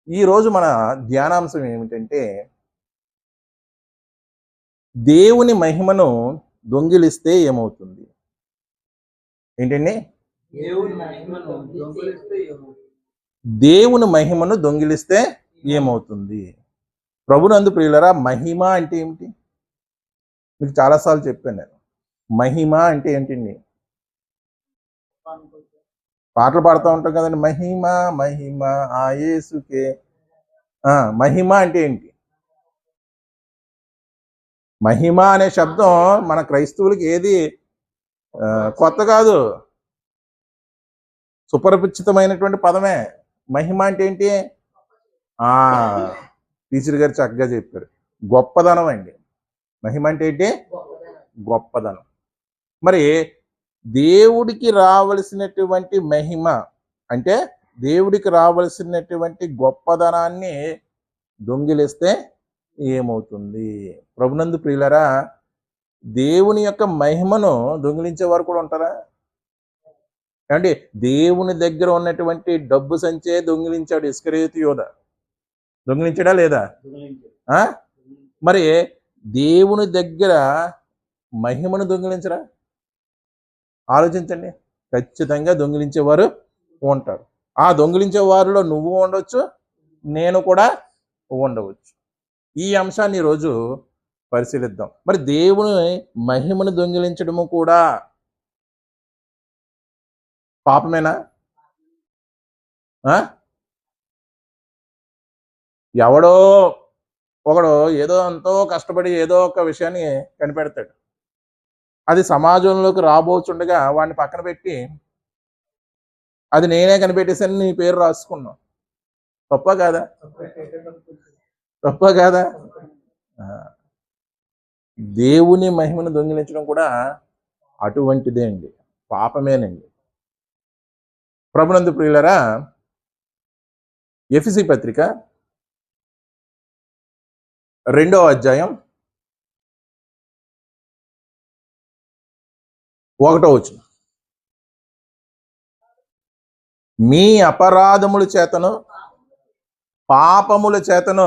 ఈరోజు మన ధ్యానాంశం ఏమిటంటే, దేవుని మహిమను దొంగిలిస్తే ఏమవుతుంది? ఏంటండి? దేవుని మహిమను దొంగిలిస్తే ఏమవుతుంది? ప్రభునందు ప్రియులరా, మహిమ అంటే ఏమిటి? మీకు చాలా సార్లు చెప్పాను నేను. మహిమ అంటే ఏంటండి? పాటలు పాడుతూ ఉంటాం కదండి. మహిమ మహిమ ఆ యేసుకే. మహిమ అంటే ఏంటి? మహిమ అనే శబ్దం మన క్రైస్తవులకి ఏది కొత్త కాదు, సుపరిచితమైనటువంటి పదమే. మహిమ అంటే ఏంటి? టీచర్ గారు చక్కగా చెప్పారు. గొప్పదనం అండి. మహిమ అంటే ఏంటి? గొప్పదనం. మరి దేవుడికి రావలసినటువంటి మహిమ అంటే దేవుడికి రావలసినటువంటి గొప్పదనాన్ని దొంగిలిస్తే ఏమవుతుంది? ప్రభునందు ప్రియులరా, దేవుని యొక్క మహిమను దొంగిలించే వారు కూడా ఉంటారా? ఏమండి, దేవుని దగ్గర ఉన్నటువంటి డబ్బు సంచే దొంగిలించాడు ఇస్కరియోతు యోధ. దొంగిలించాడా లేదా? మరి దేవుని దగ్గర మహిమను దొంగిలించరా? ఆలోచించండి. ఖచ్చితంగా దొంగిలించేవారు ఉంటారు. ఆ దొంగిలించే వారిలో నువ్వు ఉండవచ్చు, నేను కూడా ఉండవచ్చు. ఈ అంశాన్ని ఈరోజు పరిశీలిద్దాం. మరి దేవుని మహిమను దొంగిలించడము కూడా పాపమేనా? ఎవడో ఒకడు ఏదో ఎంతో కష్టపడి ఏదో ఒక విషయాన్ని కనిపెడతాడు. అది సమాజంలోకి రాబోచుండగా వాడిని పక్కన పెట్టి అది నేనే కనిపెట్టేసాను నీ పేరు రాసుకున్నావు. తప్ప కాదా? తప్ప కాదా? దేవుని మహిమను దొంగిలించడం కూడా అటువంటిదే అండి, పాపమేనండి. ప్రభునందు ప్రియులరా, ఎఫెసీ పత్రిక 2వ అధ్యాయం 1వ వచనం. మీ అపరాధముల చేతను పాపముల చేతను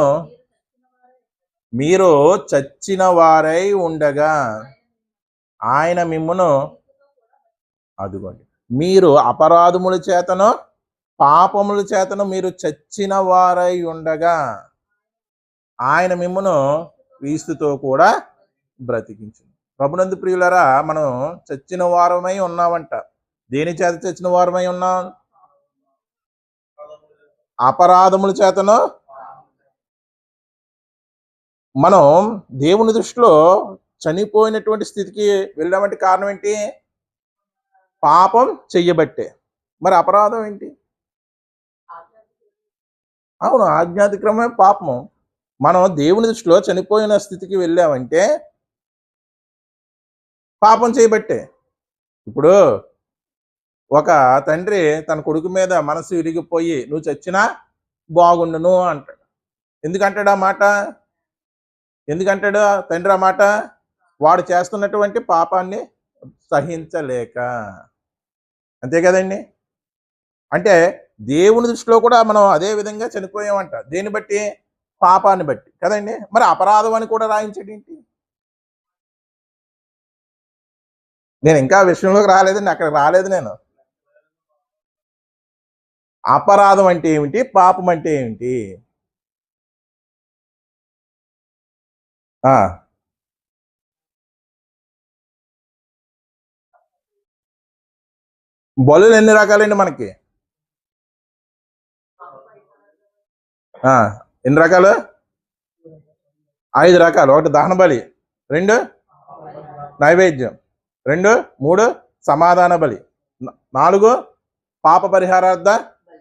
మీరు చచ్చిన వారై ఉండగా ఆయన మిమ్మును, అదుగోండి, మీరు అపరాధముల చేతను పాపముల చేతను మీరు చచ్చిన వారై ఉండగా ఆయన మిమ్మును క్రీస్తుతో కూడా బ్రతికించింది. ప్రభునందు ప్రియులరా, మనం చచ్చిన వారమై ఉన్నామంట. దేని చేత చచ్చిన వారమై ఉన్నాం? అపరాధముల చేతను. మనం దేవుని దృష్టిలో చనిపోయినటువంటి స్థితికి వెళ్ళామంటే కారణం ఏంటి? పాపం చెయ్యబట్టే. మరి అపరాధం ఏంటి? అవును, ఆజ్ఞాతిక్రమే పాపము. మనం దేవుని దృష్టిలో చనిపోయిన స్థితికి వెళ్ళామంటే పాపం చేయబట్టే. ఇప్పుడు ఒక తండ్రి తన కొడుకు మీద మనసు విరిగిపోయి నువ్వు చచ్చినా బాగుండును అంటాడు. ఎందుకంటాడు ఆ మాట? ఎందుకంటాడు తండ్రి ఆ మాట? వాడు చేస్తున్నటువంటి పాపాన్ని సహించలేక. అంతే కదండి. అంటే దేవుని దృష్టిలో కూడా మనం అదే విధంగా చనిపోయామంట. దేన్ని బట్టి? పాపాన్ని బట్టి కదండి. మరి అపరాధం అని కూడా రాయించడేంటి? నేను ఇంకా విషయంలోకి రాలేదండి, అక్కడికి రాలేదు నేను. అపరాధం అంటే ఏమిటి? పాపం అంటే ఏమిటి? బలులు ఎన్ని రకాలండి మనకి? ఎన్ని రకాలు? 5 రకాలు. 1 దహన బలి, 2 నైవేద్యం, 2 3 సమాధాన బలి, 4 పాప పరిహారార్థ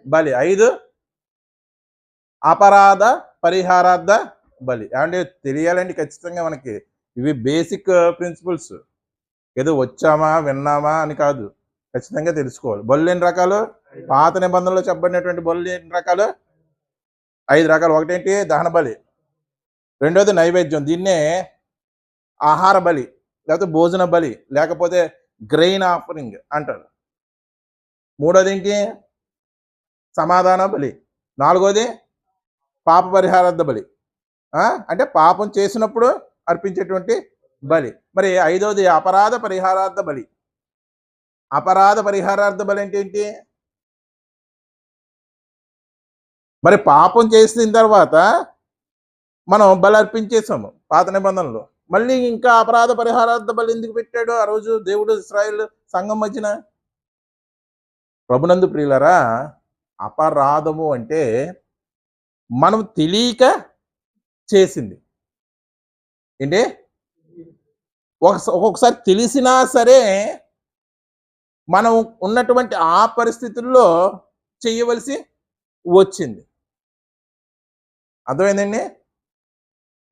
బలి, 5 అపరాధ పరిహారార్థ బలి. ఏమంటే తెలియాలండి ఖచ్చితంగా మనకి. ఇవి బేసిక్ ప్రిన్సిపల్స్. ఏదో వచ్చామా విన్నామా అని కాదు, ఖచ్చితంగా తెలుసుకోవాలి. బలులు ఎన్ని రకాలు? పాత నిబంధనలో చెప్పబడినటువంటి బలులు ఎన్ని రకాలు? 5 రకాలు. ఒకటేంటి? దహన బలి. రెండోది నైవేద్యం, దీన్నే ఆహార బలి లేకపోతే భోజన బలి లేకపోతే గ్రెయిన్ ఆఫరింగ్ అంటారు. మూడోది ఏంటి? సమాధాన బలి. నాలుగోది పాప పరిహారార్థ బలి, అంటే పాపం చేసినప్పుడు అర్పించేటువంటి బలి. మరి ఐదవది అపరాధ పరిహారార్థ బలి. అపరాధ పరిహారార్థ బలి అంటే ఏంటి? మరి పాపం చేసిన తర్వాత మనం బలి అర్పించేసాము పాత నిబంధనలో, మళ్ళీ ఇంకా అపరాధ పరిహారార్థ బలి ఎందుకు పెట్టాడు ఆ రోజు దేవుడు ఇశ్రాయేలు సంఘం మధ్యన? ప్రభునందు ప్రియులరా, అపరాధము అంటే మనం తెలియక చేసింది ఏంటి? ఒక్కొక్కసారి తెలిసినా సరే మనం ఉన్నటువంటి ఆ పరిస్థితుల్లో చేయవలసి వచ్చింది. అర్థమైందండి?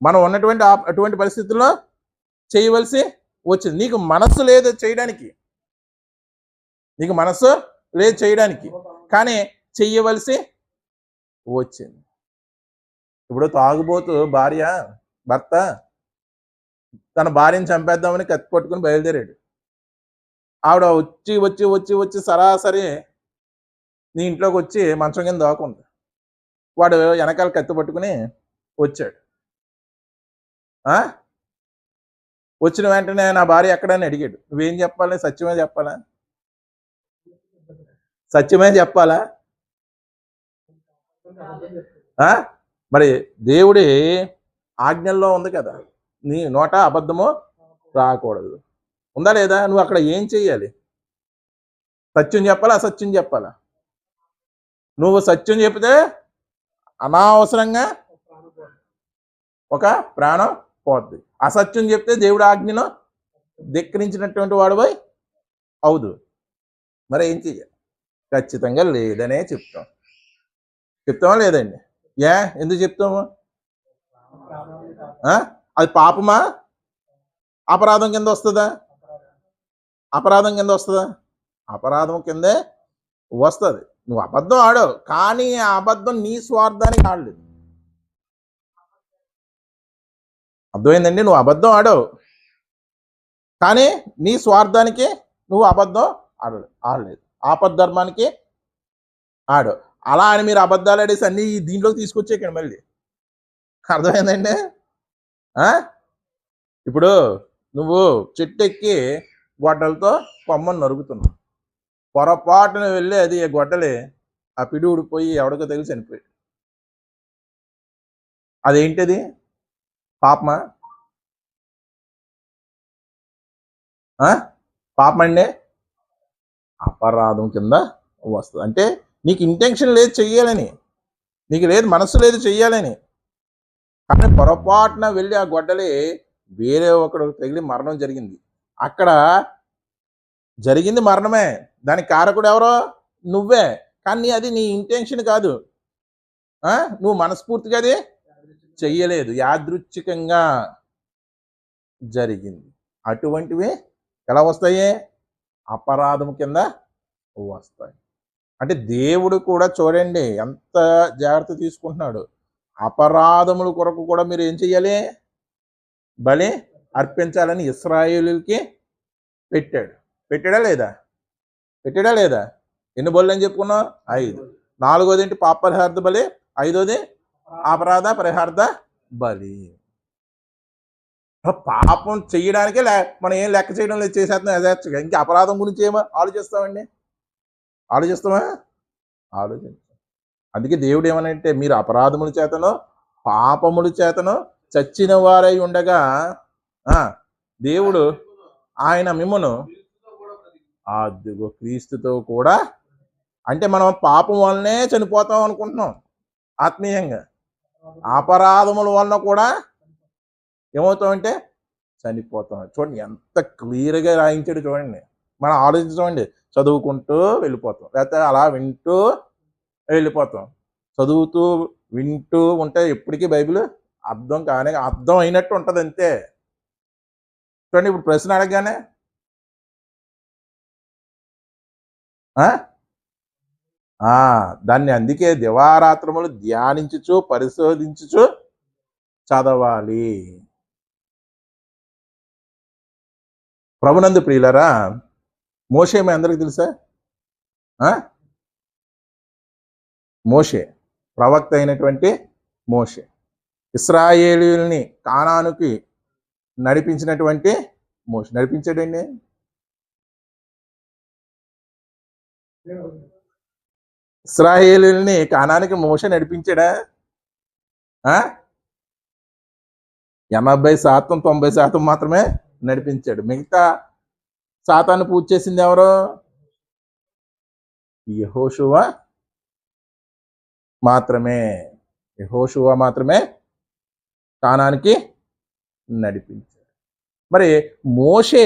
మనం ఉన్నటువంటి అటువంటి పరిస్థితుల్లో చేయవలసి వచ్చింది. నీకు మనస్సు లేదు చేయడానికి, నీకు మనస్సు లేదు చేయడానికి, కానీ చెయ్యవలసి వచ్చింది. ఇప్పుడు తాగుబోతు భర్త తన భార్యను చంపేద్దామని కత్తి పట్టుకుని బయలుదేరాడు. ఆవిడ వచ్చి వచ్చి వచ్చి వచ్చి సరాసరి నీ ఇంట్లోకి వచ్చి మంచం కింద దాక్కుంది. వాడు వెనకాల కత్తి పట్టుకుని వచ్చాడు. వచ్చిన వెంటనే నా భార్య ఎక్కడని అడిగాడు. నువ్వేం చెప్పాలి? సత్యమే చెప్పాలా? సత్యమే చెప్పాలా? మరి దేవుడి ఆజ్ఞల్లో ఉంది కదా, నీ నోట అబద్ధము రాకూడదు. ఉందా లేదా? నువ్వు అక్కడ ఏం చెయ్యాలి? సత్యం చెప్పాలా అసత్యం చెప్పాలా? నువ్వు సత్యం చెప్తే అనవసరంగా ఒక ప్రాణం పోద్ది. అసత్యం చెప్తే దేవుడి ఆజ్ఞను ధిక్కరించినటువంటి వాడిపై అవుదు. మరి ఏం చెయ్యాలి? ఖచ్చితంగా లేదనే చెప్తామా లేదండి? ఎందుకు చెప్తాము? అది పాపమా? అపరాధం కింద వస్తుందా? అపరాధం కింద వస్తుందా? అపరాధం కిందే వస్తుంది. నువ్వు అబద్ధం ఆడావు, కానీ ఆ అబద్ధం నీ స్వార్థానికి ఆడలేదు. అర్థమైందండి? నువ్వు అబద్ధం ఆడావు, కానీ నీ స్వార్థానికి నువ్వు అబద్ధం ఆడలేదు. ఆపద్ధర్మానికి ఆడావు. అలా అని మీరు అబద్ధాలు ఆడేసి అన్ని దీంట్లోకి తీసుకొచ్చేకండి మళ్ళీ. అర్థమైందండి? ఇప్పుడు నువ్వు చెట్టు ఎక్కి గొడ్డలతో కొమ్మను నరుగుతున్నావు. పొరపాటున వెళ్ళి అది గొడ్డలి ఆ పిడి ఊడిపోయి ఎవడికో తగిలి చనిపోయాడు. అదేంటిది? పాపమా? పాపమండి? అపరాధం కింద వస్తుంది. అంటే నీకు ఇంటెన్షన్ లేదు చెయ్యాలని, నీకు లేదు మనస్సు లేదు చెయ్యాలని, కానీ పొరపాటున వెళ్ళి ఆ గొడ్డలి వేరే ఒకడు తగిలి మరణం జరిగింది. అక్కడ జరిగింది మరణమే, దానికి కారకుడు ఎవరో? నువ్వే. కానీ అది నీ ఇంటెన్షన్ కాదు, నువ్వు మనస్ఫూర్తిగా అది చెయ్యలేదు, యాదృచ్ఛికంగా జరిగింది. అటువంటివి ఎలా వస్తాయి? అపరాధం కింద వస్తాయి. అంటే దేవుడు కూడా చూడండి ఎంత జాగ్రత్త తీసుకుంటున్నాడు. అపరాధముల కొరకు కూడా మీరు ఏం చెయ్యాలి? బలి అర్పించాలని ఇశ్రాయేలుకి పెట్టాడా లేదా? ఎన్ని బలులు అని చెప్పుకున్నావు? 5. 4వది ఏంటి? పాప పరిహారార్థ బలి. 5వది అపరాధ పరిహారార్థ బలి. పాపం చెయ్యడానికే మనం ఏం లెక్క చేయడం లేదు, చేసేస్తున్నాం. ఇంకా అపరాధం గురించి ఏమో ఆలోచిస్తామా? అందుకే దేవుడు ఏమనంటే, మీరు అపరాధముల చేతను పాపముల చేతను చచ్చిన వారై ఉండగా దేవుడు ఆయన మిమ్మును క్రీస్తుతో కూడా, అంటే మనం పాపం వల్లనే చనిపోతాం అనుకుంటున్నాం ఆత్మీయంగా, అపరాధముల వలన కూడా ఏమవుతామంటే చనిపోతాం. చూడండి ఎంత క్లియర్గా రాయించాడు చూడండి. మనం ఆలోచించండి. చదువుకుంటూ వెళ్ళిపోతాం, లేకపోతే అలా వింటూ వెళ్ళిపోతాం. చదువుతూ వింటూ ఉంటే ఎప్పటికీ బైబిల్ అర్థం అయినట్టు ఉంటుంది అంతే. చూడండి, ఇప్పుడు ప్రశ్న అడగగానే దాన్ని అందుకే దివారాత్రములు ధ్యానించుచు పరిశోధించుచు చదవాలి. ప్రభునందు ప్రియులరా, మోషే మీ అందరికి తెలుసా? మోషే ప్రవక్త అయినటువంటి మోషే. ఇశ్రాయేలీయుల్ని కానానుకి నడిపించినటువంటి మోషే. నడిపించాడండి. ఇశ్రాయేలీయుల్ని కానానికి మోషే నడిపించాడా? 80% 90% మాత్రమే నడిపించాడు. మిగతా శాతాన్ని పూజ చేసింది ఎవరు? యెహోషువ మాత్రమే. యెహోషువ మాత్రమే కానానికి నడిపించాడు. మరి మోషే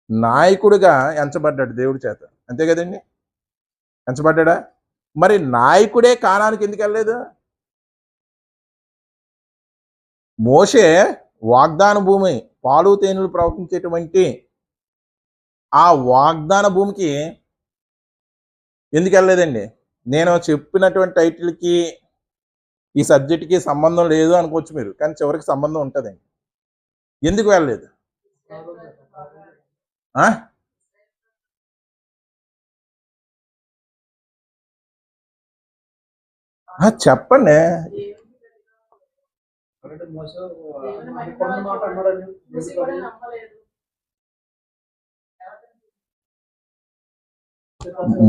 నాయకుడిగా ఎంచబడ్డాడు దేవుడి చేత, అంతే కదండి? ఎంచబడ్డా? మరి నాయకుడే కానానికి ఎందుకు వెళ్ళలేదు? మోషే వాగ్దాన భూమి, పాలు తేనెలు ప్రవహించేటువంటి ఆ వాగ్దాన భూమికి ఎందుకు వెళ్ళలేదండి? నేను చెప్పినటువంటి టైటిల్కి ఈ సబ్జెక్ట్కి సంబంధం లేదు అనుకోవచ్చు మీరు, కానీ చివరికి సంబంధం ఉంటుందండి. ఎందుకు వెళ్ళలేదు? చెప్పండి.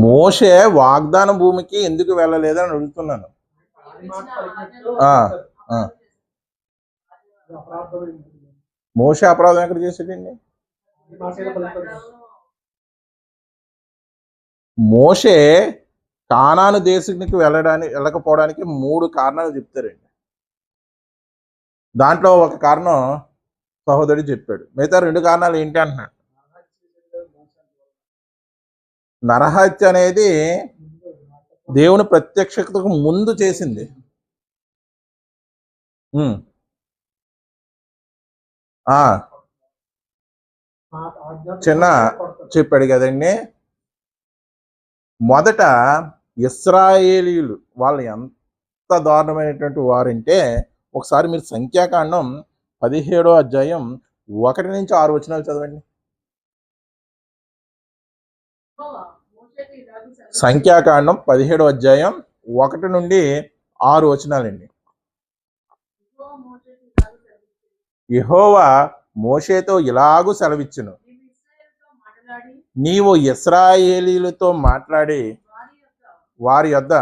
మోషే వాగ్దాన భూమికి ఎందుకు వెళ్ళలేదని అడుగుతున్నాను. మోషే అపరాధం ఎక్కడ చేసాడండి? మోషే కానాను దేశానికి వెళ్ళకపోవడానికి 3 కారణాలు చెప్తారండి. దాంట్లో ఒక కారణం సహోదరుడు చెప్పాడు, మిగతా 2 కారణాలు ఏంటి అంటున్నాడు. నరహత్య అనేది దేవుని ప్రత్యక్షతకు ముందు చేసింది. చిన్న చెప్పాడు కదండి. మొదట ఇశ్రాయేలీయులు వాళ్ళు ఎంత దారుణమైనటువంటి వారంటే, ఒకసారి మీరు సంఖ్యాకాండం 17వ అధ్యాయం 1 నుంచి 6 వచనాలు చదవండి. సంఖ్యాకాండం 17వ అధ్యాయం 1 నుండి 6 వచనాలండి. యెహోవా మోషేతో ఇలాగూ సెలవిచ్చును, నీవు ఇశ్రాయేలీయులతో మాట్లాడి వారి యొద్ద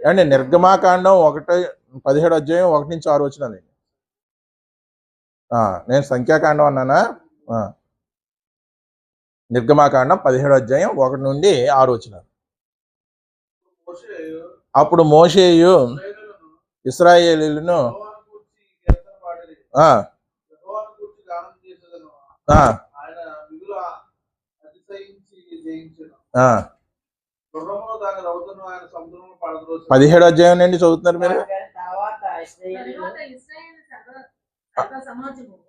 అండి. నిర్గమాకాండం 17వ అధ్యాయం 1 నుంచి 6 వచనాలండి. నేను సంఖ్యాకాండం అన్నానా? నిర్గమాకాండం 17వ అధ్యాయం 1 నుండి 6 వచనాలు. అప్పుడు మోషేయు ఇశ్రాయేలీయులను పదిహేడో అధ్యాయం నుండి చదువుతున్నారు మీరు.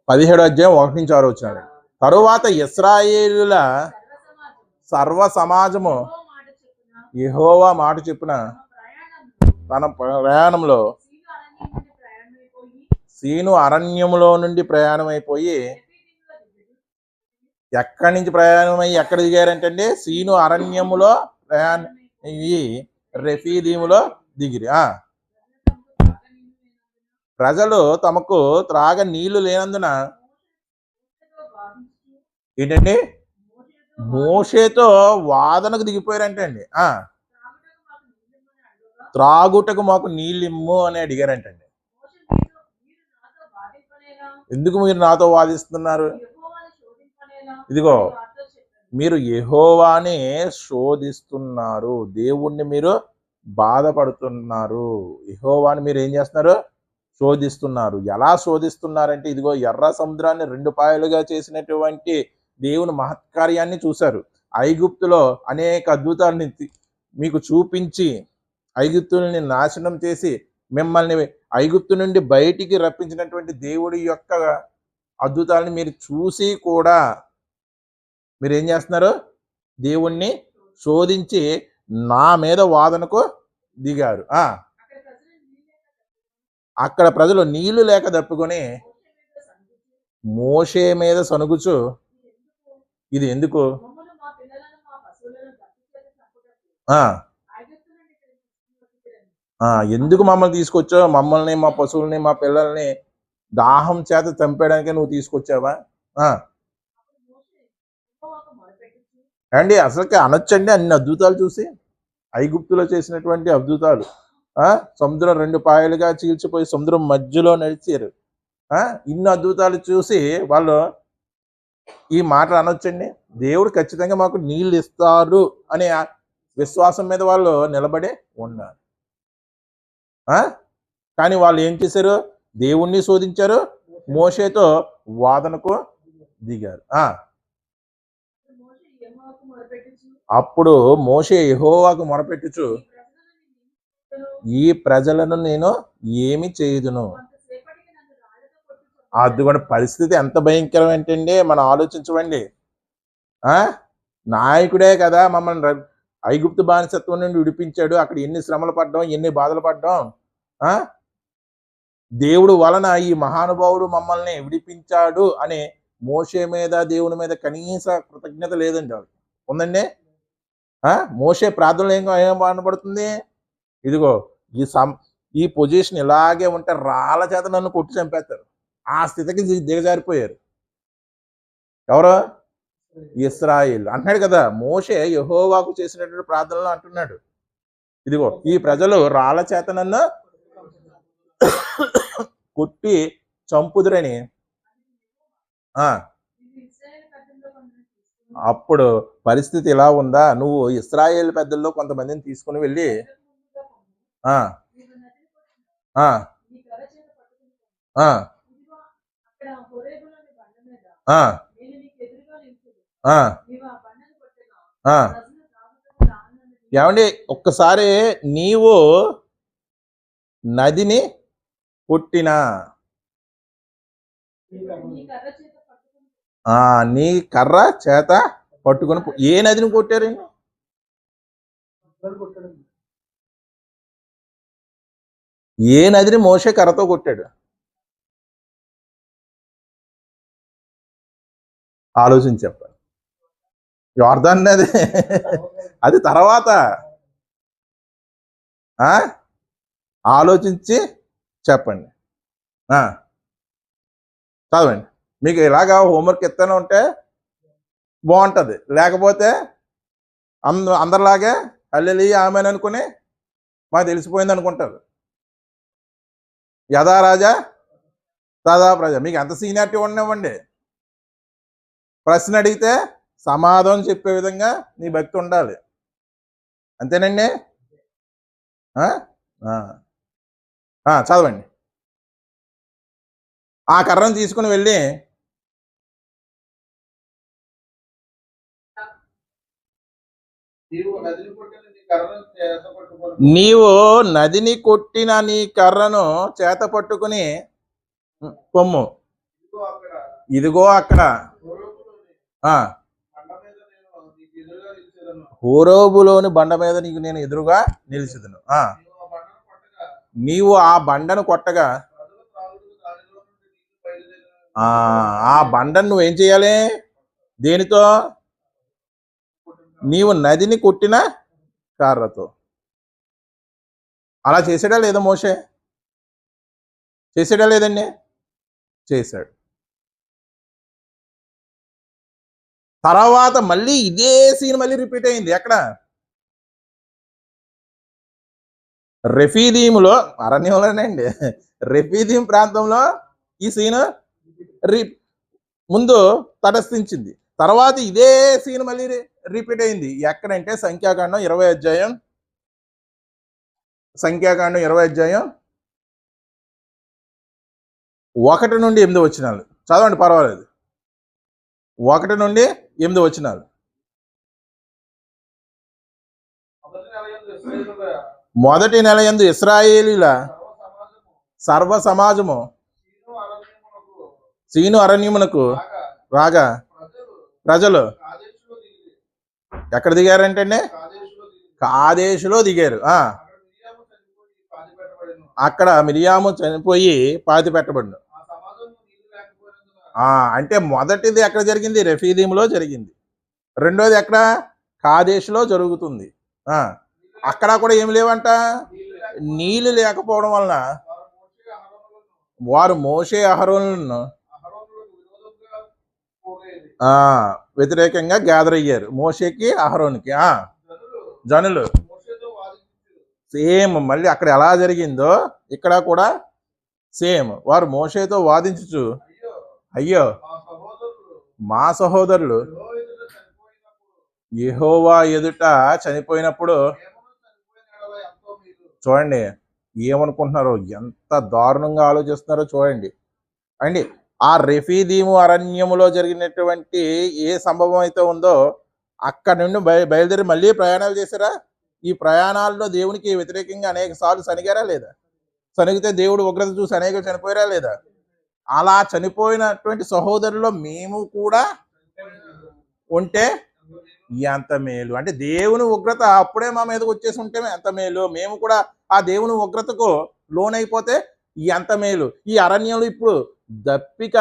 17వ అధ్యాయం 1 నుంచి 6 వచనాలు. తరువాత ఇశ్రాయేలీయుల సర్వ సమాజము యెహోవా మాట చెప్పున తన ప్రయాణంలో సీను అరణ్యములో నుండి ప్రయాణమైపోయి, ఎక్కడి నుంచి ప్రయాణమై ఎక్కడ దిగారంటే సీను అరణ్యములో ప్రయాణం అయ్యి రెఫీదీములో దిగిరి. ప్రజలు తమకు త్రాగ నీళ్లు లేనందున ఏంటండి మోషేతో వాదనకు దిగిపోయారంటండి. త్రాగుటకు మాకు నీళ్ళిమ్ము అని అడిగారంటండి. ఎందుకు మీరు నాతో వాదిస్తున్నారు? ఇదిగో మీరు యెహోవాని శోధిస్తున్నారు, దేవుణ్ణి మీరు బాధపడుతున్నారు, యెహోవాని మీరు ఏం చేస్తున్నారు? శోధిస్తున్నారు. ఎలా శోధిస్తున్నారంటే, ఇదిగో ఎర్ర సముద్రాన్ని 2 పాయలుగా చేసినటువంటి దేవుని మహత్కార్యాన్ని చూశారు. ఐగుప్తులో అనేక అద్భుతాలని మీకు చూపించి ఐగుప్తుల్ని నాశనం చేసి మిమ్మల్ని ఐగుప్తు నుండి బయటికి రప్పించినటువంటి దేవుడి యొక్క అద్భుతాలని మీరు చూసి కూడా మీరు ఏం చేస్తున్నారు? దేవుణ్ణి శోధించి నా మీద వాదనకు దిగారు. అక్కడ ప్రజలు నీళ్లు లేక తప్పుకొని మోషే మీద సనుగుచు, ఇది ఎందుకు ఆ, ఎందుకు మమ్మల్ని తీసుకొచ్చావు? మమ్మల్ని, మా పశువుల్ని, మా పిల్లల్ని దాహం చేత చంపేయడానికే నువ్వు తీసుకొచ్చావా? అండి అసలుకి అనొచ్చండి అన్ని అద్భుతాలు చూసి, ఐగుప్తులో చేసినటువంటి అద్భుతాలు. సముద్రం 2 పాయలుగా చీల్చిపోయి సముద్రం మధ్యలో నడిచారు. ఇన్ని అద్భుతాలు చూసి వాళ్ళు ఈ మాట అనొచ్చండి. దేవుడు ఖచ్చితంగా మాకు నీళ్ళు ఇస్తారు అనే విశ్వాసం మీద వాళ్ళు నిలబడి ఉన్నారు. కానీ వాళ్ళు ఏం చేశారు? దేవుణ్ణి శోధించారు, మోషేతో వాదనకు దిగారు. అప్పుడు మోషే యెహోవాకు మొరపెట్టుచు, ఈ ప్రజలను నేను ఏమి చేయుదును? అదిగోండి పరిస్థితి ఎంత భయంకరం ఏంటండి, మనం ఆలోచించవండి. నాయకుడే కదా మమ్మల్ని ఐగుప్తు బానిసత్వం నుండి విడిపించాడు. అక్కడ ఎన్ని శ్రమలు పడ్డాం, ఎన్ని బాధలు పడ్డాం. దేవుడు వలన ఈ మహానుభావుడు మమ్మల్ని విడిపించాడు అని మోషే మీద, దేవుని మీద కనీస కృతజ్ఞత లేదండి ఆవిడ. ఉందండి? మోషే ప్రార్థనలో ఏం బాధపడుతుంది? ఇదిగో ఈ పొజిషన్ ఇలాగే ఉంటే రాళ్ళ చేత నన్ను కొట్టి చంపేస్తారు. ఆ స్థితికి దిగజారిపోయారు. ఎవరు? ఇశ్రాయేలు అంటున్నాడు కదా. మోషే యెహోవాకు చేసినటువంటి ప్రార్థనలో అంటున్నాడు, ఇదిగో ఈ ప్రజలు రాళ్ళ చేత నన్ను కొట్టి చంపుదురని. అప్పుడు పరిస్థితి ఇలా ఉందా? నువ్వు ఇశ్రాయేలు పెద్దల్లో కొంతమందిని తీసుకుని వెళ్ళి ఏమండి ఒక్కసారి నీవు నదిని కొట్టినా, నీ కర్ర చేత పట్టుకొని ఏ నదిని కొట్టారు? ఏ నదిని మోషే కర్రతో కొట్టాడు? ఆలోచించి చెప్పాలి. యోర్దాను నది అది తర్వాత. ఆలోచించి చెప్పండి. చదవండి. మీకు ఇలాగా హోంవర్క్ ఇస్తూనే ఉంటే బాగుంటుంది. లేకపోతే అందరిలాగే హల్లెలూయా ఆమేన్ అనుకుని మాకు తెలిసిపోయింది అనుకుంటారు. యథా రాజా తదా ప్రజ. మీకు ఎంత సీనియారిటీ ఉండనివ్వండి, ప్రశ్న అడిగితే సమాధానం చెప్పే విధంగా నీ భక్తి ఉండాలి. అంతేనండి? చదవండి. ఆ కర్రను తీసుకుని వెళ్ళి నీవు నదిని కొట్టిన నీ కర్రను చేత పట్టుకుని పొమ్ము. ఇదిగో అక్కడ హోరేబులోని బండ మీద నీకు నేను ఎదురుగా నిలిచిదును. నీవు ఆ బండను కొట్టగా ఆ బండను నువ్వేం చేయాలి? దేనితో? నీవు నదిని కొట్టిన కర్రతో. అలా చేసాడా లేదా మోషే? చేసాడా లేదండి? చేశాడు. తర్వాత మళ్ళీ ఇదే సీన్ మళ్ళీ రిపీట్ అయింది. ఎక్కడ? రెఫీదీములో, అరణ్యంలోనండి, రెఫీదీం ప్రాంతంలో ఈ సీన్ ముందు తటస్థించింది. తర్వాత ఇదే సీన్ మళ్ళీ రిపీట్ అయింది. ఎక్కడంటే సంఖ్యాకాండం 20 అధ్యాయం 1 నుండి 8 వచనాలు చదవండి, పర్వాలేదు. 1 నుండి 8 వచనాలు. మొదటి నెల యందు ఇశ్రాయేలీల సర్వ సమాజము సీను అరణ్యమునకు రాగా ప్రజలు ఎక్కడ దిగారంటే కాదేశులో దిగారు. అక్కడ మిరియాము చనిపోయి పాతి పెట్టబడిను. అంటే మొదటిది ఎక్కడ జరిగింది? రెఫీదీములో జరిగింది. రెండోది ఎక్కడ? కాదేశులో జరుగుతుంది. అక్కడ కూడా ఏమి లేవంట, నీళ్లు లేకపోవడం వలన వారు మోషే అహరోనులను వ్యతిరేకంగా గ్యాదర్ అయ్యారు. మోషేకి అహరోన్కి జనులు సేమ్ మళ్ళీ అక్కడ ఎలా జరిగిందో ఇక్కడ కూడా సేమ్. వారు మోషేతో వాదించుచు, అయ్యో మా సహోదరులు యెహోవా ఎదుట చనిపోయినప్పుడు, చూడండి ఏమనుకుంటున్నారో, ఎంత దారుణంగా ఆలోచిస్తున్నారో చూడండి అండి. ఆ రెఫీదీము అరణ్యములో జరిగినటువంటి ఏ సంభవం అయితే ఉందో అక్కడ నుండి బయలుదేరి మళ్ళీ ప్రయాణాలు చేశారా? ఈ ప్రయాణాల్లో దేవునికి వ్యతిరేకంగా అనేక సార్లు సనిగారా లేదా? సనిగితే దేవుడు ఉగ్రత చూసి అనేక చనిపోయారా లేదా? అలా చనిపోయినటువంటి సహోదరుల్లో మేము కూడా ఉంటే ఎంత మేలు. అంటే దేవుని ఉగ్రత అప్పుడే మా మీదకి వచ్చేసి ఉంటే ఎంత మేలు. మేము కూడా ఆ దేవుని ఉగ్రతకు లోనైపోతే ఎంత మేలు. ఈ అరణ్యంలో ఇప్పుడు దప్పిక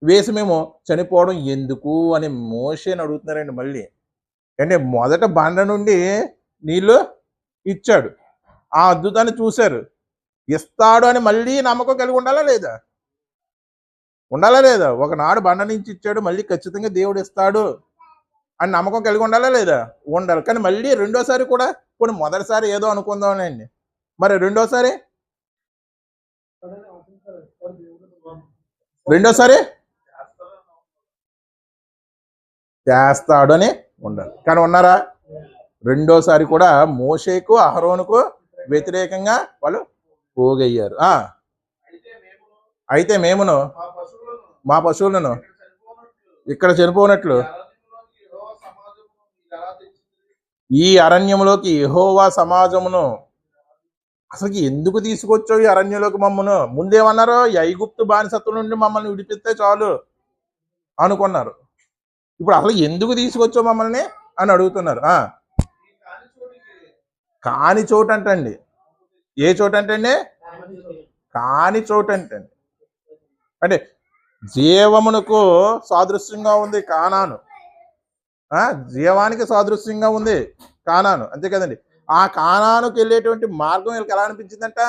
వేసి మేము చనిపోవడం ఎందుకు అని మోషేని అడుగుతున్నారండి మళ్ళీ. అంటే మొదట బండ నుండి నీళ్లు ఇచ్చాడు, ఆ అద్భుతాన్ని చూశారు, ఇస్తాడు అని మళ్ళీ నమ్మకం కలిగి ఉండాలా లేదా? ఉండాలా లేదా? ఒకనాడు బండ నుంచి ఇచ్చాడు, మళ్ళీ ఖచ్చితంగా దేవుడు ఇస్తాడు అని నమ్మకం కలిగి ఉండాలా లేదా? ఉండాలి. కానీ మళ్ళీ రెండోసారి కూడా, కొన్ని మొదటిసారి ఏదో అనుకుందాంలేండి, మరి రెండోసారి చేస్తాడు అని ఉండాలి. కానీ ఉన్నారా? రెండోసారి కూడా మోషేకు అహరోనుకు వ్యతిరేకంగా వాళ్ళు పోగయ్యారు. అయితే మేమును మా పశువులను ఇక్కడ చనిపోనట్లు ఈ అరణ్యంలోకి యెహోవా సమాజమును అసలు ఎందుకు తీసుకొచ్చావు ఈ అరణ్యంలోకి మమ్మను? ముందేమన్నారు, ఐగుప్తు బానిసత్వం నుండి మమ్మల్ని విడిపిస్తే చాలు అనుకున్నారు. ఇప్పుడు అసలు ఎందుకు తీసుకొచ్చావు మమ్మల్ని అని అడుగుతున్నారు. కాని చోటు అంటండి. ఏ చోటు అంటండి? కాని చోటు అంటండి. అంటే జీవమునకు సాదృశ్యంగా ఉంది కానాను, జీవానికి సాదృశ్యంగా ఉంది కానాను, అంతే కదండి. ఆ కానానుకు వెళ్ళేటువంటి మార్గం వీళ్ళకి ఎలా అనిపించిందంట?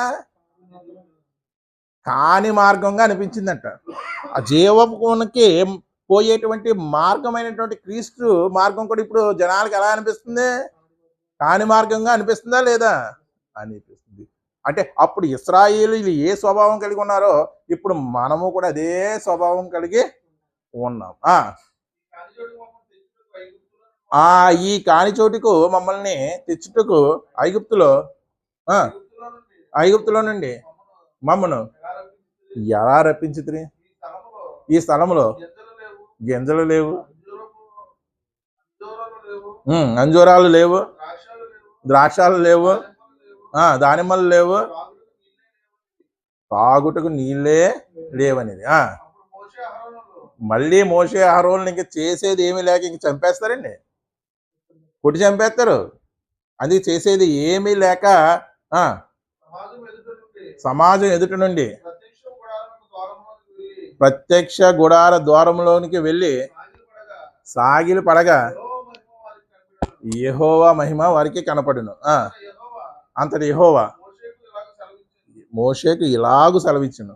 కాని మార్గంగా అనిపించిందంట. ఆ జీవమునికి పోయేటువంటి మార్గమైనటువంటి క్రీస్తు మార్గం కూడా ఇప్పుడు జనాలకు ఎలా అనిపిస్తుంది? కాని మార్గంగా అనిపిస్తుందా లేదా? అనిపిస్తుంది. అంటే అప్పుడు ఇశ్రాయేలీయులు ఏ స్వభావం కలిగి ఉన్నారో ఇప్పుడు మనము కూడా అదే స్వభావం కలిగి ఉన్నాం. ఈ కాని చోటుకు మమ్మల్ని తెచ్చుటకు ఐగుప్తులో నుండి మమ్మను ఎలా రప్పించితిరి? ఈ స్థలంలో గింజలు లేవు, అంజూరాలు లేవు, ద్రాక్షాలు లేవు, దానిమ్మలు లేవు, తాగుటకు నీళ్ళే లేవనేది. మళ్ళీ మోషే అహరోనులు ఇంక చేసేది ఏమీ లేక ఇంక చంపేస్తారండి, కొట్టి చంపేస్తారు. అది చేసేది ఏమీ లేక సమాజం ఎదుట నుండి ప్రత్యక్ష గుడార ద్వారంలోనికి వెళ్ళి సాగిలి పడగా యెహోవా మహిమ వారికి కనపడును. అంతటి యెహోవా మోషేకు ఇలాగు సెలవిచ్చును,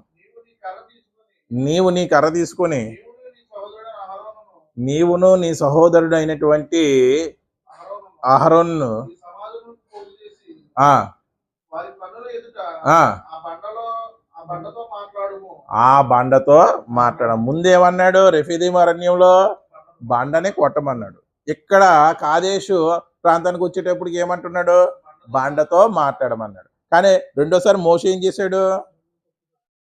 నీవు నీ కర్ర తీసుకొని నీవును నీ సహోదరుడు అయినటువంటి అహరోను ఆ బండతో మాట్లాడ. ముందేమన్నాడు? రెఫీదీము అరణ్యంలో బండని కొట్టమన్నాడు. ఇక్కడ కాదేశు ప్రాంతానికి వచ్చేటప్పటికి ఏమంటున్నాడు? బండతో మాట్లాడమన్నాడు. కానీ రెండోసారి మోషే ఏం చేశాడు?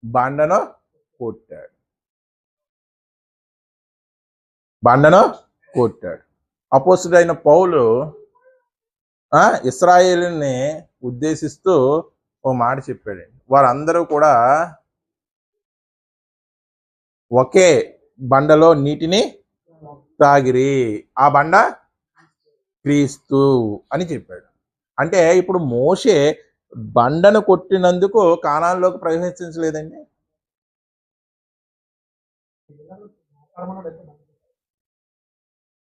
బండను కొట్టాడు. అపోస్తలుడైన పౌలు ఇశ్రాయేలుని ఉద్దేశిస్తూ ఓ మాట చెప్పాడు. వారందరూ కూడా ఒకే బండలో నీటిని తాగిరి, ఆ బండ క్రీస్తు అని చెప్పాడు. అంటే ఇప్పుడు మోషే బండను కొట్టినందుకు కానాన్లోకి ప్రవేశించలేదండి.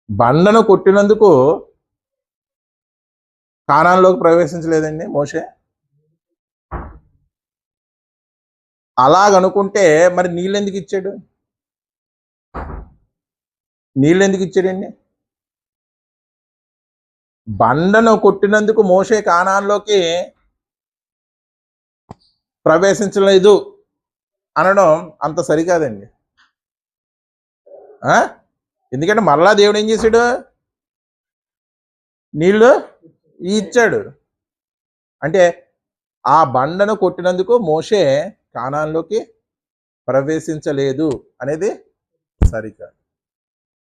బండను కొట్టినందుకు కానాన్లోకి ప్రవేశించలేదండి మోషే. అలాగనుకుంటే మరి నీళ్ళెందుకు ఇచ్చాడు? నీళ్ళెందుకు ఇచ్చాడండి? బండను కొట్టినందుకు మోషే కానాన్లోకి ప్రవేశించలేదు అనడం అంత సరికాదండి. ఎందుకంటే మరలా దేవుడు ఏం చేశాడు? నీళ్లు ఇచ్చాడు. అంటే ఆ బండను కొట్టినందుకు మోషే కానాన్లోకి ప్రవేశించలేదు అనేది సరికాదు.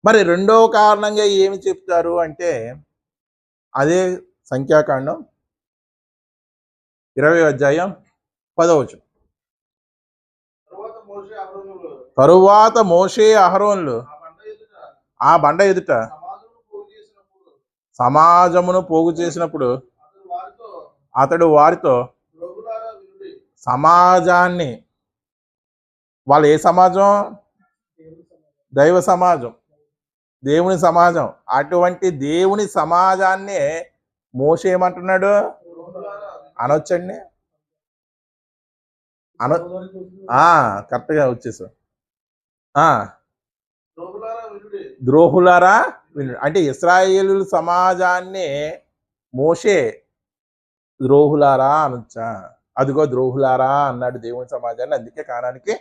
మరి రెండవ కారణంగా ఏమి చెప్తారు అంటే అదే సంఖ్యాకాండం 20వ అధ్యాయం 10వ వచనం. తరువాత మోషే అహరోన్లు ఆ బండ ఎదుట సమాజమును పోగు చేసినప్పుడు అతడు వారితో సమాజాన్ని, వాళ్ళు ఏ సమాజం? దైవ సమాజం, దేవుని సమాజం. అటువంటి దేవుని సమాజాన్ని మోషే ఏమంటున్నాడు? అనొచ్చండి. కరెక్ట్గా వచ్చేసారు. ద్రోహులారా వినుడి. అంటే ఇశ్రాయేలు సమాజాన్ని మోషే ద్రోహులారా అనొచ్చా? అదిగో ద్రోహులారా అన్నాడు దేవుని సమాజాన్ని, అందుకే కానానికి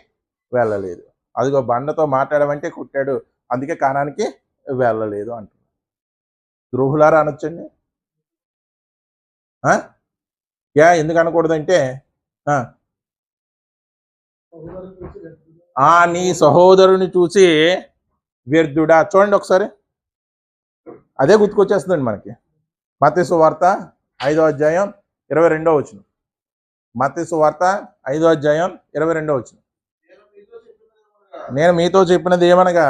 వెళ్ళలేదు. అదిగో బండతో మాట్లాడమంటే కుట్టాడు, అందుకే కానానికి వెళ్ళలేదు అంటున్నాడు. ద్రోహులారా అనొచ్చండి? ఎందుకు అనకూడదంటే నీ సహోదరుని చూసి వ్యర్థుడా. చూడండి ఒకసారి, అదే గుర్తుకొచ్చేస్తుందండి మనకి. మత్తయి సువార్త 5వ అధ్యాయం 22వ వచనం. మత్తయి సువార్త 5వ అధ్యాయం 22వ వచనం. నేను మీతో చెప్పినది ఏమనగా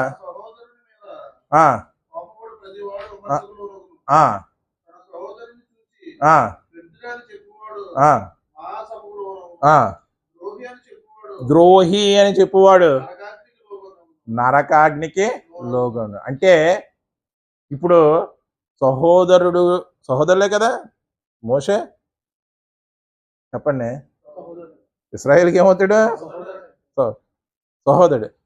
ద్రోహి అని చెప్పువాడు నరకాగ్నికి లోగను. అంటే ఇప్పుడు సహోదరులే కదా మోషే, చెప్పండి. ఇశ్రాయేలుకి ఏమవుతాడు?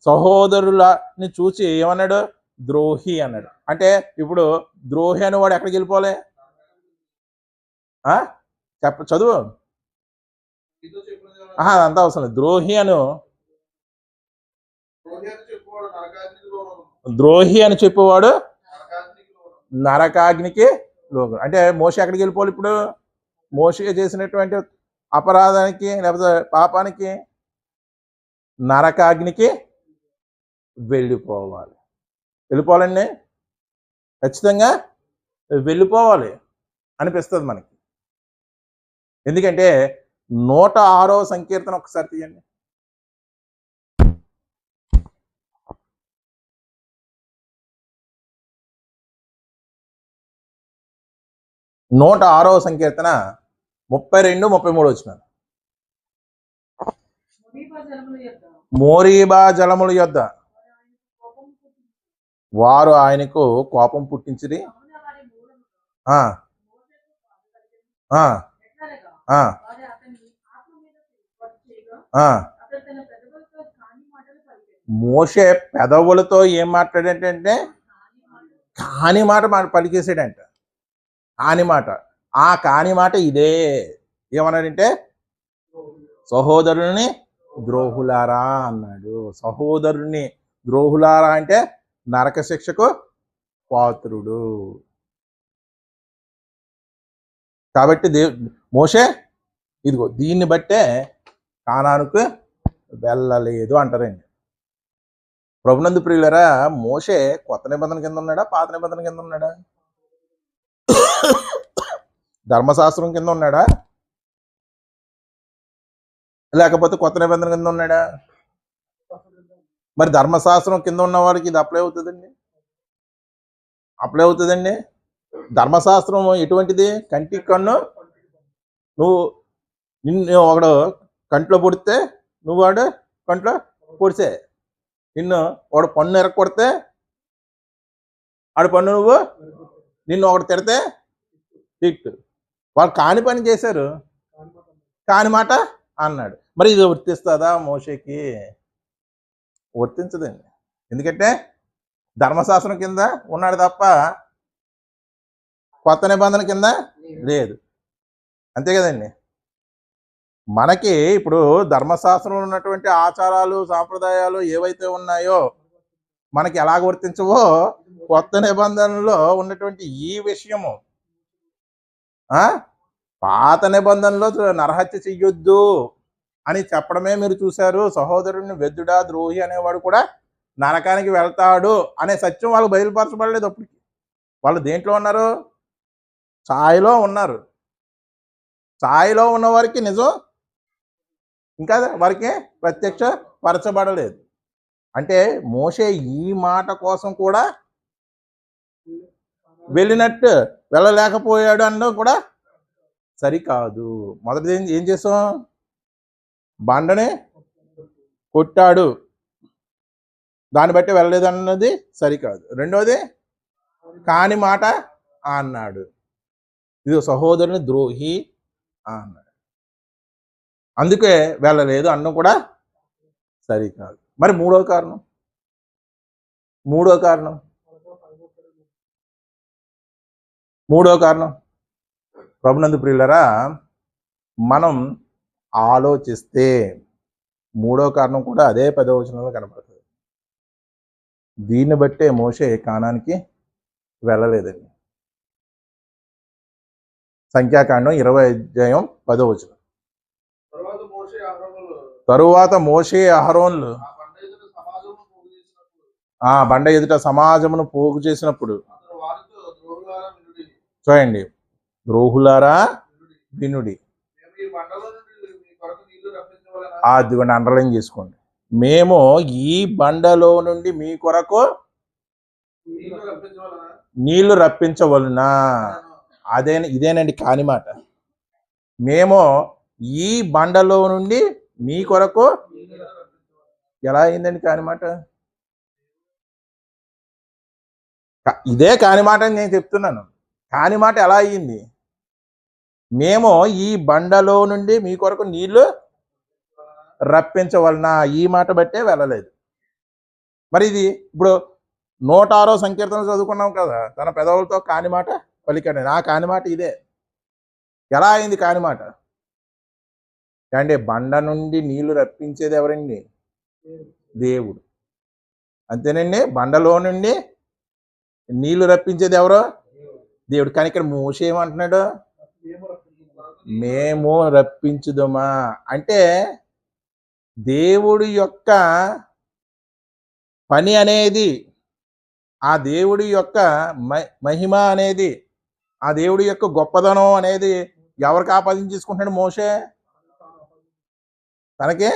సహోదరులని చూసి ఏమన్నాడు? ద్రోహి అన్నాడు. అంటే ఇప్పుడు ద్రోహి అని వాడు ఎక్కడికి వెళ్ళిపోలే? చదువు. అంత అవసరం లేదు. ద్రోహి అని చెప్పేవాడు నరకాగ్నికి లోకం. అంటే మోషే ఎక్కడికి వెళ్ళిపోవాలి? ఇప్పుడు మోషే చేసినటువంటి అపరాధానికి లేకపోతే పాపానికి నరకాగ్నికి వెళ్ళిపోవాలండి. ఖచ్చితంగా వెళ్ళిపోవాలి అనిపిస్తుంది మనకి. ఎందుకంటే 106వ సంకీర్తన ఒకసారి తీయండి. 106వ సంకీర్తన 32, 33 వచనాలు. మోరీబా జలముల యొద్ద వారు ఆయనకు కోపం పుట్టించిరి. మోషే పెదవులతో ఏం మాట్లాడంటే కాని మాట పలికేసాడంట. కాని మాట. ఆ కాని మాట ఇదే. ఏమన్నాడంటే సహోదరుని ద్రోహులారా అన్నాడు. సహోదరుని ద్రోహులారా అంటే నరక శిక్షకు పాత్రుడు. కాబట్టి మోషే ఇదిగో దీన్ని బట్టే కానానుకు వెళ్ళలేదు అంటారండి. ప్రభునందు ప్రియులరా, మోషే కొత్త నిబంధన కింద ఉన్నాడా? పాత నిబంధన కింద ఉన్నాడా? ధర్మశాస్త్రం కింద ఉన్నాడా? లేకపోతే కొత్త నిబంధన కింద ఉన్నాడా? మరి ధర్మశాస్త్రం కింద ఉన్న వాడికి ఇది అప్లై అవుతుందండి. ధర్మశాస్త్రం ఎటువంటిది? కంటికి కన్ను. నిన్ను ఒకడు కంట్లో పొడితే నువ్వు వాడు కంట్లో పొడిసే. నిన్ను వాడు పన్ను ఎరగొడితే ఆడు పన్ను నువ్వు. నిన్ను ఒకడు తిడితే తిట్టు. వాళ్ళు కాని పని చేశారు, కాని మాట అన్నాడు. మరి ఇది వర్తిస్తుందా మోషేకి? వర్తించదండి. ఎందుకంటే ధర్మశాస్త్రం కింద ఉన్నాడు తప్ప కొత్త నిబంధన కింద లేదు. అంతే కదండి. మనకి ఇప్పుడు ధర్మశాస్త్రంలో ఉన్నటువంటి ఆచారాలు సాంప్రదాయాలు ఏవైతే ఉన్నాయో మనకి ఎలాగ వర్తించవో కొత్త నిబంధనలో ఉన్నటువంటి ఈ విషయము పాత నిబంధనలో నరహత్య చెయ్యొద్దు అని చెప్పడమే మీరు చూశారు. సహోదరుడిని వెద్దుడా ద్రోహి అనేవాడు కూడా నరకానికి వెళ్తాడు అనే సత్యం వాళ్ళకి బయలుపరచబడలేదు. అప్పటికి వాళ్ళు దేంట్లో ఉన్నారు? ఛాయలో ఉన్నారు. ఛాయలో ఉన్న వారికి నిజం ఇంకా వారికి ప్రత్యక్ష పరచబడలేదు. అంటే మోషే ఈ మాట కోసం కూడా వెళ్ళలేకపోయాడు అనడం కూడా సరికాదు. మొదటిది ఏం చేసాం? బండని కొట్టాడు, దాన్ని బట్టి వెళ్ళలేదు అన్నది సరికాదు. రెండోది కాని మాట అన్నాడు, ఇది సహోదరుని ద్రోహి అన్నాడు, అందుకే వెళ్ళలేదు అన్నం కూడా సరికాదు. మరి మూడో కారణం ప్రభునందు ప్రియులరా, మనం ఆలోచిస్తే మూడో కారణం కూడా అదే 10వ వచనంలో కనపడుతుంది. దీన్ని బట్టే మోషే కానానికి వెళ్ళలేదండి. సంఖ్యాకాండం 20వ అధ్యాయం 10వ వచనం. తరువాత మోషే అహరోన్లు ఆ బండ ఎదుట సమాజమును పోగు చేసినప్పుడు, చూడండి, ద్రోహులారా వినుడి. అదిగోండి, అండర్లైన్ చేసుకోండి. మేము ఈ బండలో నుండి మీ కొరకు నీళ్లు రప్పించవలనా? ఇదేనండి కాని మాట. మేము ఈ బండలో నుండి మీ కొరకు ఎలా అయిందండి కాని మాట? ఇదే కాని మాట అని నేను చెప్తున్నాను. కాని మాట ఎలా అయ్యింది? మేము ఈ బండలో నుండి మీ కొరకు నీళ్లు రప్పించవలనా? ఈ మాట బట్టే వెళ్ళలేదు. మరి ఇది ఇప్పుడు 106వ సంకీర్తన చదువుకున్నాం కదా, తన పెదవులతో కాని మాట పలికాడు. ఆ కాని మాట ఇదే. ఎలా అయింది కాని మాట? అంటే బండ నుండి నీళ్లు రప్పించేది ఎవరండి? దేవుడు. అంతేనండి, బండలో నుండి నీళ్లు రప్పించేది ఎవరో? దేవుడు. కానీ ఇక్కడ మోషే ఏమంటున్నాడు? మేము రప్పించుదమా అంటే దేవుడి యొక్క పని అనేది, ఆ దేవుడి యొక్క మహిమ అనేది, ఆ దేవుడి యొక్క గొప్పదనం అనేది ఎవరికి ఆపాదించేసుకుంటున్నాడు మోషే? తనకి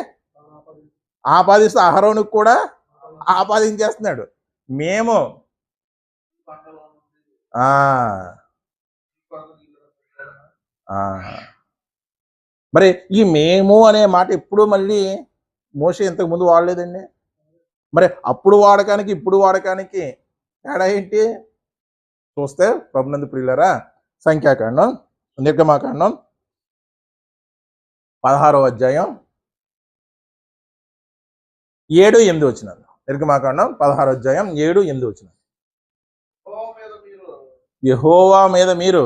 ఆపాదిస్తూ అహరోనుకు కూడా ఆపాదించేస్తున్నాడు. మేము మరి ఈ మేము అనే మాట ఎప్పుడు మళ్ళీ మోషే ఇంతకు ముందు వాడలేదండి. మరి అప్పుడు వాడకానికి ఇప్పుడు వాడకానికి తేడా ఏంటి చూస్తే ప్రభునందు ప్రియులారా, సంఖ్యాకాండం నిర్గమాకాండం 16వ అధ్యాయం 7-8 వచనాలు. నిర్గమాకాండం 16వ అధ్యాయం 7-8 వచనాలు. యెహోవా మీద మీరు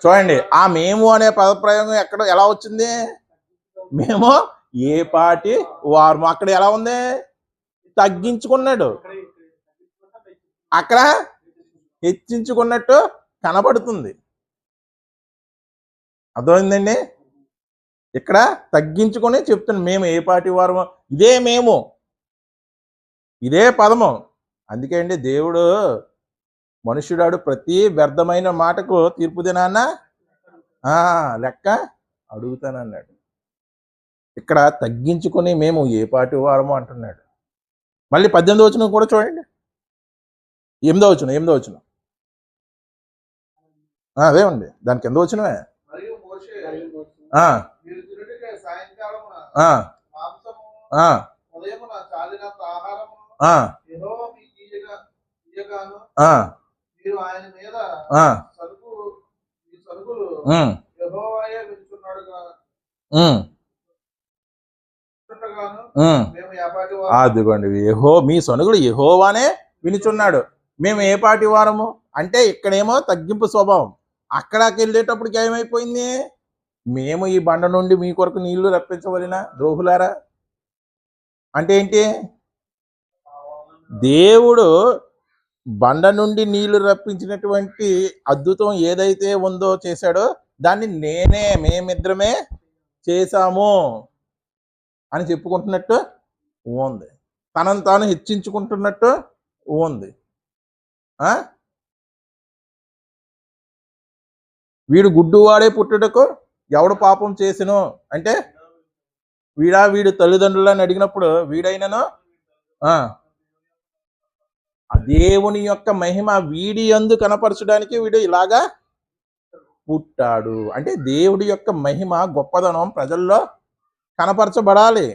చూడండి, ఆ మేము అనే పదప్రయోగం ఎలా వచ్చింది? మేము ఏ పాటి వారు. అక్కడ ఎలా ఉంది? తగ్గించుకున్నాడు, అక్కడ హెచ్చించుకున్నట్టు కనబడుతుంది. అర్థమైందండి? ఇక్కడ తగ్గించుకొని చెప్తున్నాడు, మేము ఏ పాటి వారు. ఇదే మేము, ఇదే పదము. అందుకే అండి దేవుడు మనుష్యుడాడు ప్రతి వ్యర్థమైన మాటకు తీర్పు దినాన్న లెక్క అడుగుతానన్నాడు. ఇక్కడ తగ్గించుకొని మేము ఏ పాటి వారము అంటున్నాడు. మళ్ళీ 18వ వచనం కూడా చూడండి, 8వ వచనం. అదే ఉంది, దానికి కింద వచనమే. ఆ, యెహోవా మీకు ఇయ్యగాను ఆ, మీరు ఆయన మీద ఆ, మీ సరుకులు ఉమ్, యెహోవాయే వినుచున్నాడుగా ఉమ్, వినుచుండగాను ఉమ్. మేము యాపాటి వారు అదిగోండి, మీ సనుగుడు యెహోవానే వినుచున్నాడు. మేము ఏ పాటి వారము అంటే ఇక్కడేమో తగ్గింపు స్వభావం, అక్కడికి వెళ్ళేటప్పటికి ఏమైపోయింది, మేము ఈ బండ నుండి మీ కొరకు నీళ్లు రప్పించవలన ద్రోహులారా. అంటే ఏంటి, దేవుడు బండ నుండి నీళ్లు రప్పించినటువంటి అద్భుతం ఏదైతే ఉందో చేశాడో దాన్ని మేమిద్దరమే చేశాము అని చెప్పుకుంటున్నట్టు ఉంది, తనను తాను హెచ్చించుకుంటున్నట్టు ఉంది. వీడు గుడ్డువాడే పుట్టుటకు ఎవడు పాపం చేసిను అంటే వీడు తల్లిదండ్రులని అడిగినప్పుడు వీడైనను దేవుని యొక్క మహిమ వీడి యందు కనపరచడానికి వీడు ఇలాగా పుట్టాడు. అంటే దేవుడి యొక్క మహిమ గొప్పదనం ప్రజల్లో కనపరచబడాలి.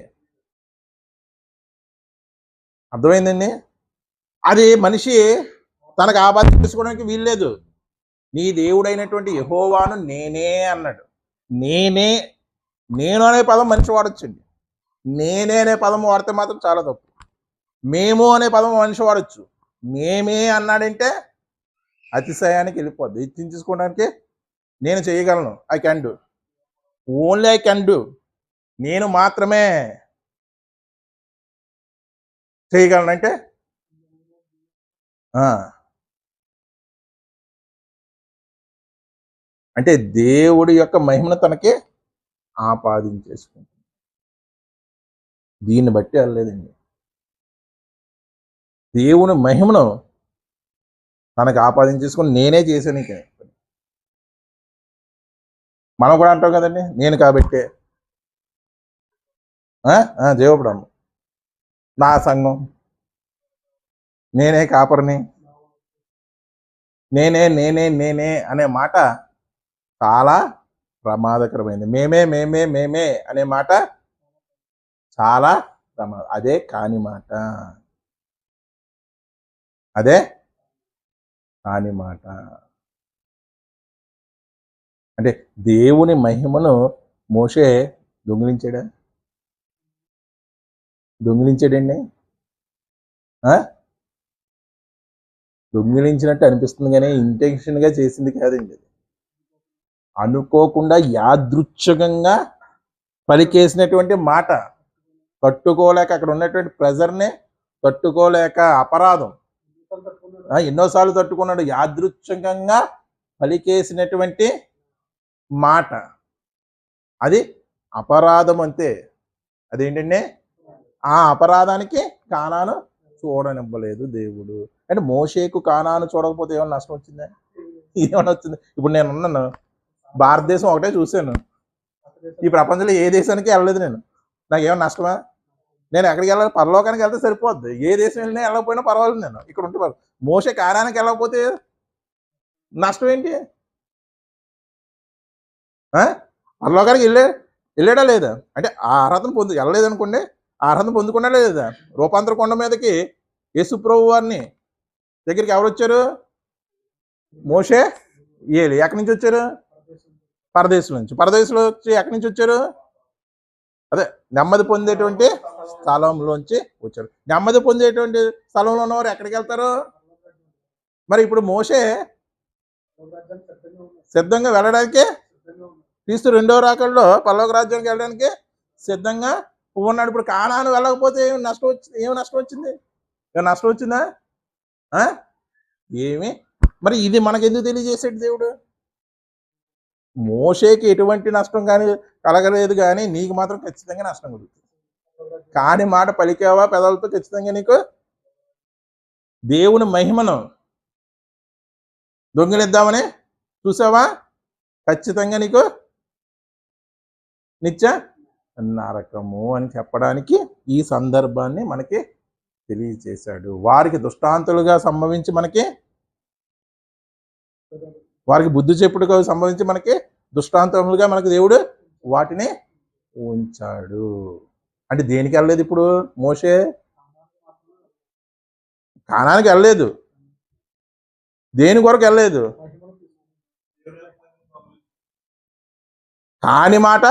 అర్థమైందండి? అది మనిషి తనకు ఆబాధ్యత తీసుకోవడానికి వీల్లేదు. నీ దేవుడైనటువంటి యెహోవాను నేనే అన్నాడు. నేను అనే పదం మనిషి వాడొచ్చండి. నేనే అనే పదం వాడితే మాత్రం చాలా తప్పు. మేము అనే పదం మనిషి వాడచ్చు. మేమే అన్నాడంటే అతిశయానికి వెళ్ళిపోద్ది. హెచ్చించుకోవడానికి నేను చేయగలను, I can do, only I can do, నేను మాత్రమే చేయగలను అంటే అంటే దేవుడి యొక్క మహిమను తనకి ఆపాదించేసుకుంటుంది. దీన్ని బట్టి వెళ్ళలేదండి, దేవుని మహిమను తనకు ఆపాదించేసుకుని నేనే చేశాను. మనం కూడా అంటాం కదండి, నేను కాబట్టే జీవపడము, నా సంఘం, నేనే కాపరిని, నేనే నేనే నేనే అనే మాట చాలా ప్రమాదకరమైంది. మేమే మేమే మేమే అనే మాట చాలా అదే కాని మాట, అదే కాని మాట. అంటే దేవుని మహిమను మోషే దొంగిలించాడండి. దొంగిలించినట్టు అనిపిస్తుంది కానీ ఇంటెన్షన్గా చేసింది కాదండి. అనుకోకుండా యాదృచ్ఛికంగా పలికేసినటువంటి మాట, తట్టుకోలేక అక్కడ ఉన్నటువంటి ప్రెజర్ని తట్టుకోలేక, అపరాధం ఎన్నోసార్లు తట్టుకున్నాడు, యాదృచ్ఛికంగా పలికేసినటువంటి మాట అది అపరాధం. అంతే, అదేంటండి, ఆ అపరాధానికి కానాను చూడనివ్వలేదు దేవుడు. అంటే మోషేకు కానాను చూడకపోతే ఏమన్నా నష్టం వచ్చిందా? ఏమన్నా వచ్చింది? ఇప్పుడు నేను ఉన్నాను, భారతదేశం ఒకటే చూశాను, ఈ ప్రపంచంలో ఏ దేశానికి వెళ్ళలేదు నేను, నాకు ఏమన్నా నష్టమా? నేను ఎక్కడికి వెళ్ళాలి? పరలోకానికి వెళ్తే సరిపోద్ది, ఏ దేశం వెళ్ళినా వెళ్ళకపోయినా పర్వాలేదు, నేను ఇక్కడ ఉంటే మోషే కానానికి వెళ్ళకపోతే నష్టం ఏంటి? పరలోకానికి వెళ్ళాడా లేదా అంటే ఆ అర్హతను వెళ్ళలేదు అనుకోండి, ఆ అర్హతను పొందుకున్నా లేదా? రూపాంతర కొండ మీదకి యేసు ప్రభు వారిని దగ్గరికి ఎవరు వచ్చారు? మోషే, ఏలి. ఎక్కడి నుంచి వచ్చారు? పరదేశం నుంచి. పరదేశంలో వచ్చి ఎక్కడి నుంచి వచ్చారు? అదే నెమ్మది పొందేటువంటి స్థలంలోంచి వచ్చారు. నెమ్మది పొందేటువంటి స్థలంలో ఉన్నవారు ఎక్కడికి వెళ్తారు? మరి ఇప్పుడు మోషే సిద్ధంగా వెళ్ళడానికి, క్రీస్తు రెండవ రాకడలో పరలోక రాజ్యానికి వెళ్ళడానికి సిద్ధంగా ఉన్నాడు. ఇప్పుడు కానాను వెళ్ళకపోతే ఏమి నష్టం వచ్చింది? ఏమి నష్టం వచ్చిందా? ఏమి. మరి ఇది మనకెందుకు తెలియజేసాడు దేవుడు? మోషేకి ఎటువంటి నష్టం కానీ కలగలేదు, కానీ నీకు మాత్రం ఖచ్చితంగా నష్టం కలుగుతుంది. కాని మాట పలికావా పెదవులతో, ఖచ్చితంగా నీకు దేవుని మహిమను దొంగిలిద్దామని చూసావా, ఖచ్చితంగా నీకు నిత్య నరకము అని చెప్పడానికి ఈ సందర్భాన్ని మనకి తెలియజేశాడు. వారికి దృష్టాంతులుగా సంభవించి వారికి బుద్ధి చెప్పుడుగా సంభవించి మనకి దృష్టాంతములుగా మనకి దేవుడు వాటిని ఉంచాడు. అంటే దేనికి వెళ్ళలేదు ఇప్పుడు మోషే? కానానికి వెళ్ళలేదు. దేని కొరకు వెళ్ళలేదు? కాని మాట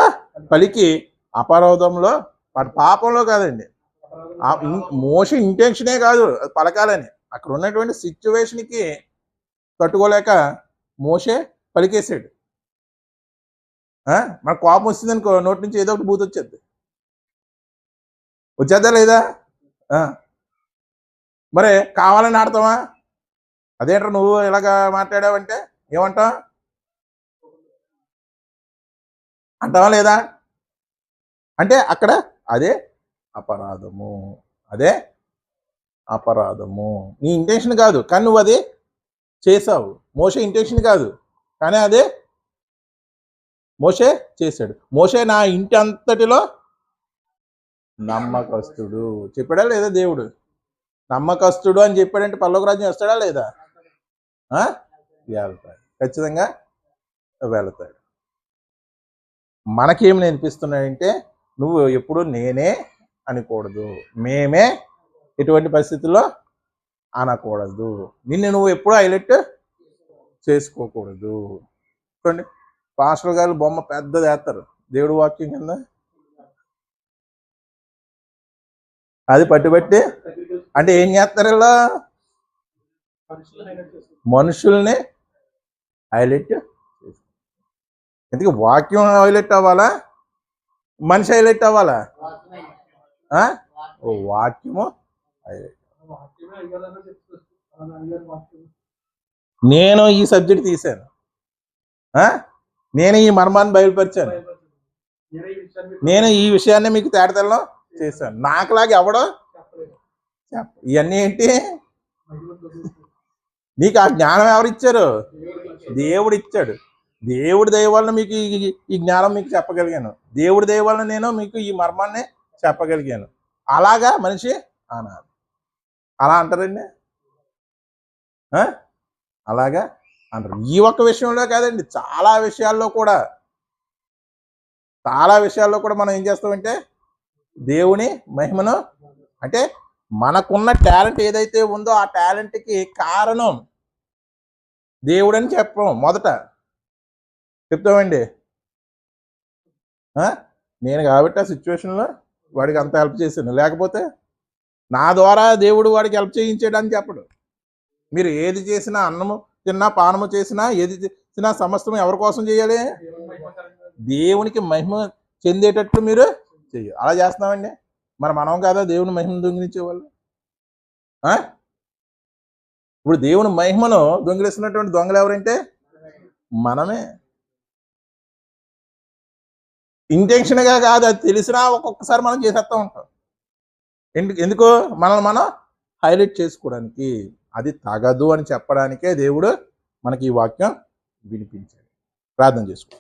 పలికి అపరాధంలో పాపంలో కాదండి. మోషే ఇంటెన్షనే కాదు అది పలకాలని. అక్కడ ఉన్నటువంటి సిచ్యువేషన్కి తట్టుకోలేక మోషే పలికేసాడు. మనకు కోపం వస్తుంది అనుకో, నోటి నుంచి ఏదో ఒకటి బూత్ వచ్చేది. వచ్చేద్దా లేదా? మరి కావాలని ఆడతావా? అదేంట్రా నువ్వు ఇలాగా మాట్లాడావంటే ఏమంటావు? అంటావా లేదా? అంటే అక్కడ అదే అపరాధము. అదే అపరాధము. నీ ఇంటెన్షన్ కాదు, కానీ నువ్వు అది చేసావు. మోషే ఇంటెన్షన్ కాదు, కానీ అదే మోషే చేశాడు. మోషే నా ఇంటి అంతటిలో నమ్మకస్తుడు చెప్పాడా లేదా? దేవుడు నమ్మకస్తుడు అని చెప్పాడంటే పరలోక రాజ్యం వస్తాడా లేదా? వెళ్తాడు, ఖచ్చితంగా వెళ్తాడు. మనకేం నేర్పిస్తున్నాడంటే నువ్వు ఎప్పుడు నేనే అనకూడదు, మేమే ఎటువంటి పరిస్థితుల్లో అనకూడదు, నిన్ను నువ్వు ఎప్పుడు హైలైట్ చేసుకోకూడదు. చూడండి, పాస్టర్ గారు బొమ్మ పెద్దది వేస్తారు దేవుడు వాక్యం కింద, అది పట్టుబట్టి అంటే ఏం చేస్తారు? ఇలా మనుషుల్ని హైలైట్ చేసుకో. ఎందుకు వాక్యం హైలైట్ అవ్వాలా? మనిషి హైలైట్ అవ్వాలా? వాక్యము హైలైట్. నేను ఈ సబ్జెక్ట్ తీశాను, నేను ఈ మర్మాన్ని బయలుపరిచాను, నేను ఈ విషయాన్ని మీకు తేటతెల్లం చేశాను. నాకులాగా ఎవడో ఇవన్నీ ఏంటి? నీకు ఆ జ్ఞానం ఎవరిచ్చారు? దేవుడు ఇచ్చాడు. దేవుడి దయ వలన మీకు ఈ జ్ఞానం మీకు చెప్పగలిగాను. దేవుడి దయ వలన నేను మీకు ఈ మర్మాన్ని చెప్పగలిగాను. అలాగా మనిషి అనాలి. అలా అంటారండి, అలాగా అంటారు. ఈ ఒక్క విషయంలో కాదండి, చాలా విషయాల్లో కూడా మనం ఏం చేస్తామంటే దేవుని మహిమను, అంటే మనకున్న టాలెంట్ ఏదైతే ఉందో ఆ టాలెంట్కి కారణం దేవుడని చెప్పం. మొదట చెప్తామండి, నేను కాబట్టి ఆ సిచ్యువేషన్లో వాడికి అంత హెల్ప్ చేశాను, లేకపోతే నా ద్వారా దేవుడు వాడికి హెల్ప్ చేయించాడు అని చెప్పడు. మీరు ఏది చేసినా, అన్నము తిన్నా, పానము చేసినా, ఏది చేసినా సమస్తం ఎవరి కోసం చేయాలి? దేవునికి మహిమ చెందేటట్లు మీరు చెయ్యాలి. అలా చేస్తున్నామండి. మనం కాదా దేవుని మహిమను దొంగిలించేవాళ్ళు? ఇప్పుడు దేవుని మహిమను దొంగిలిస్తున్నటువంటి దొంగలు ఎవరంటే మనమే. ఇంటెన్షన్గా కాదు, అది తెలిసినా ఒక్కొక్కసారి మనం చేసేస్తూ ఉంటాం. ఎందుకు? మనల్ని మనం హైలైట్ చేసుకోవడానికి. అది తగదు అని చెప్పడానికే దేవుడు మనకి ఈ వాక్యం వినిపించాడు. ప్రార్థన చేసుకో.